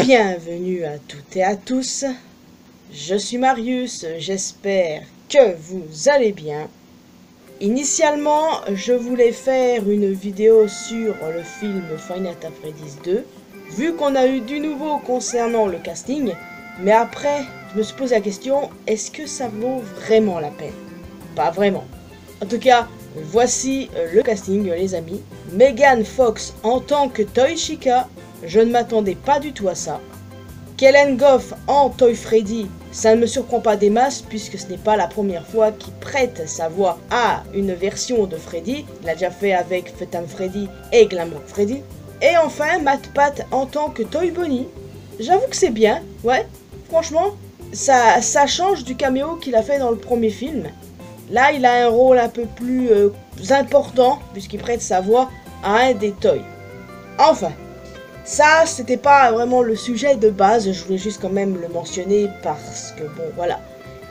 Bienvenue à toutes et à tous, je suis Marius, j'espère que vous allez bien. Initialement, je voulais faire une vidéo sur le film Five Nights at Freddy's 2, vu qu'on a eu du nouveau concernant le casting, mais après, je me suis posé la question, est-ce que ça vaut vraiment la peine? Pas vraiment. En tout cas, voici le casting, les amis. Megan Fox en tant que Toy Chica, je ne m'attendais pas du tout à ça. Kellen Goff en Toy Freddy, ça ne me surprend pas des masses puisque ce n'est pas la première fois qu'il prête sa voix à une version de Freddy. Il l'a déjà fait avec Phantom Freddy et Glamrock Freddy. Et enfin, Matt Pat en tant que Toy Bonnie. J'avoue que c'est bien, ouais, franchement, ça change du caméo qu'il a fait dans le premier film. Là, il a un rôle un peu plus important puisqu'il prête sa voix à un des toys. Enfin, ça, c'était pas vraiment le sujet de base, je voulais juste quand même le mentionner parce que bon, voilà.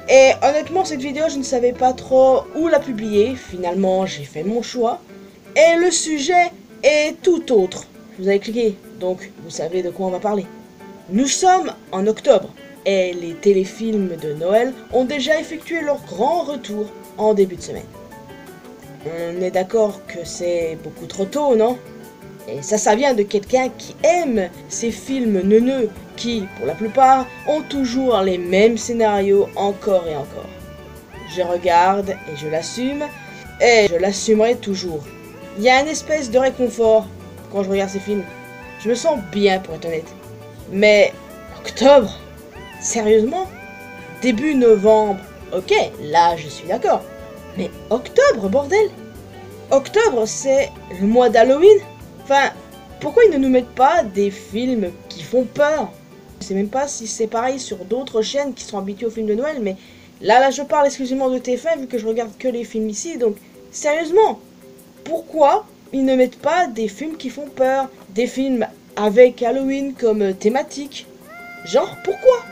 Et honnêtement, cette vidéo, je ne savais pas trop où la publier. Finalement, j'ai fait mon choix. Et le sujet est tout autre. Vous avez cliqué, donc vous savez de quoi on va parler. Nous sommes en octobre et les téléfilms de Noël ont déjà effectué leur grand retour en début de semaine. On est d'accord que c'est beaucoup trop tôt, non? Et ça vient de quelqu'un qui aime ces films neuneux qui, pour la plupart, ont toujours les mêmes scénarios encore et encore. Je regarde et je l'assume, et je l'assumerai toujours. Il y a une espèce de réconfort quand je regarde ces films. Je me sens bien, pour être honnête. Mais octobre? Sérieusement? Début novembre? Ok, là je suis d'accord. Mais octobre, bordel? Octobre, c'est le mois d'Halloween? Enfin, pourquoi ils ne nous mettent pas des films qui font peur? Je sais même pas si c'est pareil sur d'autres chaînes qui sont habituées aux films de Noël, mais là je parle exclusivement de TF1 vu que je regarde que les films ici, donc sérieusement, pourquoi ils ne mettent pas des films qui font peur? Des films avec Halloween comme thématique? Genre, pourquoi?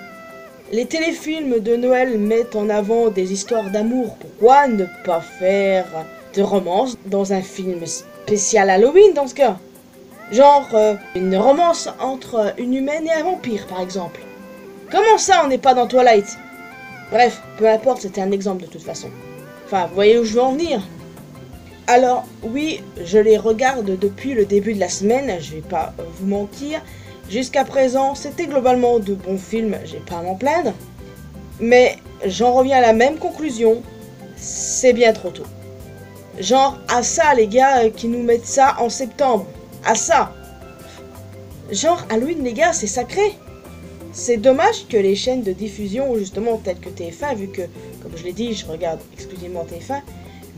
Les téléfilms de Noël mettent en avant des histoires d'amour, pourquoi ne pas faire de romance dans un film spécial Halloween dans ce cas? Genre une romance entre une humaine et un vampire par exemple. Comment ça on n'est pas dans Twilight? Bref, peu importe, c'était un exemple de toute façon. Enfin, vous voyez où je veux en venir? Alors oui, je les regarde depuis le début de la semaine, je vais pas vous mentir. Jusqu'à présent, c'était globalement de bons films, j'ai pas à m'en plaindre. Mais j'en reviens à la même conclusion, c'est bien trop tôt. Genre, à ça les gars qui nous mettent ça en septembre. À ça. Genre, Halloween les gars, c'est sacré. C'est dommage que les chaînes de diffusion, justement, telles que TF1, vu que, comme je l'ai dit, je regarde exclusivement TF1,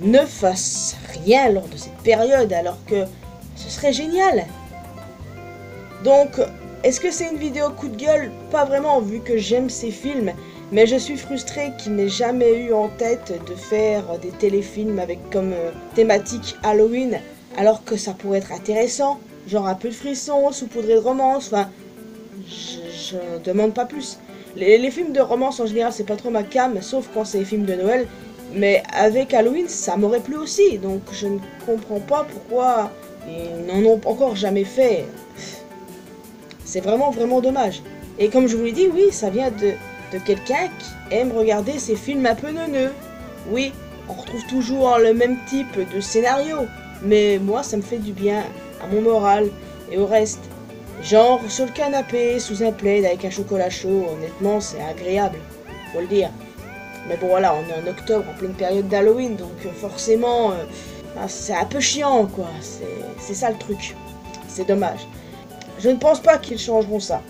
ne fassent rien lors de cette période, alors que ce serait génial. Donc, est-ce que c'est une vidéo coup de gueule? Pas vraiment, vu que j'aime ces films. Mais je suis frustré qu'il n'ait jamais eu en tête de faire des téléfilms avec comme thématique Halloween, alors que ça pourrait être intéressant, genre un peu de frisson, saupoudré de romance, enfin, je demande pas plus. Les films de romance en général c'est pas trop ma came, sauf quand c'est les films de Noël, mais avec Halloween ça m'aurait plu aussi, donc je ne comprends pas pourquoi ils n'en ont encore jamais fait. C'est vraiment dommage. Et comme je vous l'ai dit, oui, ça vient de quelqu'un qui aime regarder ces films un peu neuneux. Oui, on retrouve toujours le même type de scénario, mais moi ça me fait du bien à mon moral et au reste. Genre sur le canapé, sous un plaid avec un chocolat chaud, honnêtement c'est agréable, faut le dire. Mais bon voilà, on est en octobre, en pleine période d'Halloween, donc forcément c'est un peu chiant quoi, c'est ça le truc. C'est dommage. Je ne pense pas qu'ils changeront ça.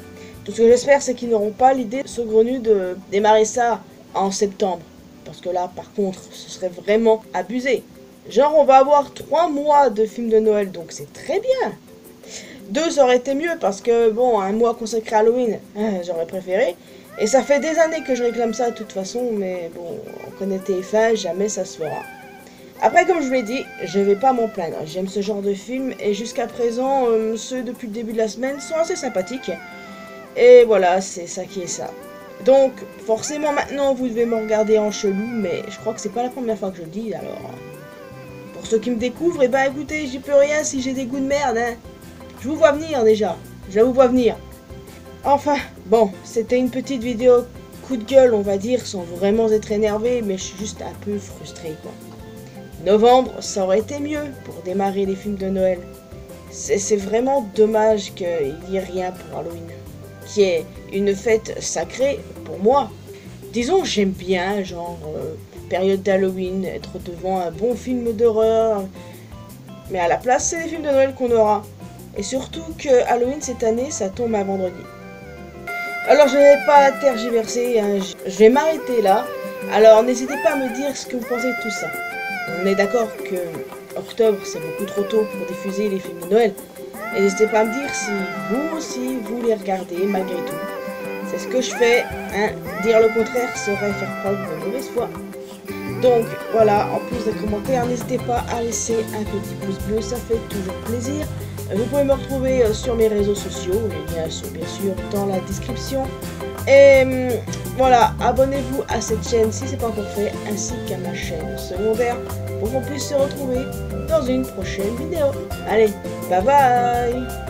Tout ce que j'espère, c'est qu'ils n'auront pas l'idée saugrenue de démarrer ça en septembre. Parce que là, par contre, ce serait vraiment abusé. Genre, on va avoir 3 mois de films de Noël, donc c'est très bien. 2, ça aurait été mieux, parce que, bon, un mois consacré à Halloween, j'aurais préféré. Et ça fait des années que je réclame ça, de toute façon, mais bon, on connaît TF1, jamais ça se fera. Après, comme je vous l'ai dit, je vais pas m'en plaindre. J'aime ce genre de film, et jusqu'à présent, ceux depuis le début de la semaine sont assez sympathiques. Et voilà, c'est ça qui est ça. Donc, forcément, maintenant, vous devez me regarder en chelou, mais je crois que c'est pas la première fois que je le dis, alors... Pour ceux qui me découvrent, eh ben écoutez, j'y peux rien si j'ai des goûts de merde, hein. Je vous vois venir, déjà. Je vous vois venir. Enfin, bon, c'était une petite vidéo coup de gueule, on va dire, sans vraiment être énervé, mais je suis juste un peu frustré, quoi. Novembre, ça aurait été mieux pour démarrer les films de Noël. C'est vraiment dommage qu'il n'y ait rien pour Halloween, qui est une fête sacrée pour moi. Disons, j'aime bien, genre, période d'Halloween, être devant un bon film d'horreur. Mais à la place, c'est les films de Noël qu'on aura. Et surtout que Halloween cette année, ça tombe un vendredi. Alors je vais pas tergiverser, hein, je vais m'arrêter là. Alors n'hésitez pas à me dire ce que vous pensez de tout ça. On est d'accord que octobre c'est beaucoup trop tôt pour diffuser les films de Noël. Et n'hésitez pas à me dire si vous aussi vous les regardez malgré tout. C'est ce que je fais, hein. Dire le contraire serait faire preuve de mauvaise foi. Donc voilà, en plus des commentaires, n'hésitez pas à laisser un petit pouce bleu, ça fait toujours plaisir. Vous pouvez me retrouver sur mes réseaux sociaux, les liens sont bien sûr dans la description. Et voilà, abonnez-vous à cette chaîne si ce n'est pas encore fait, ainsi qu'à ma chaîne secondaire, pour qu'on puisse se retrouver dans une prochaine vidéo. Allez, bye bye!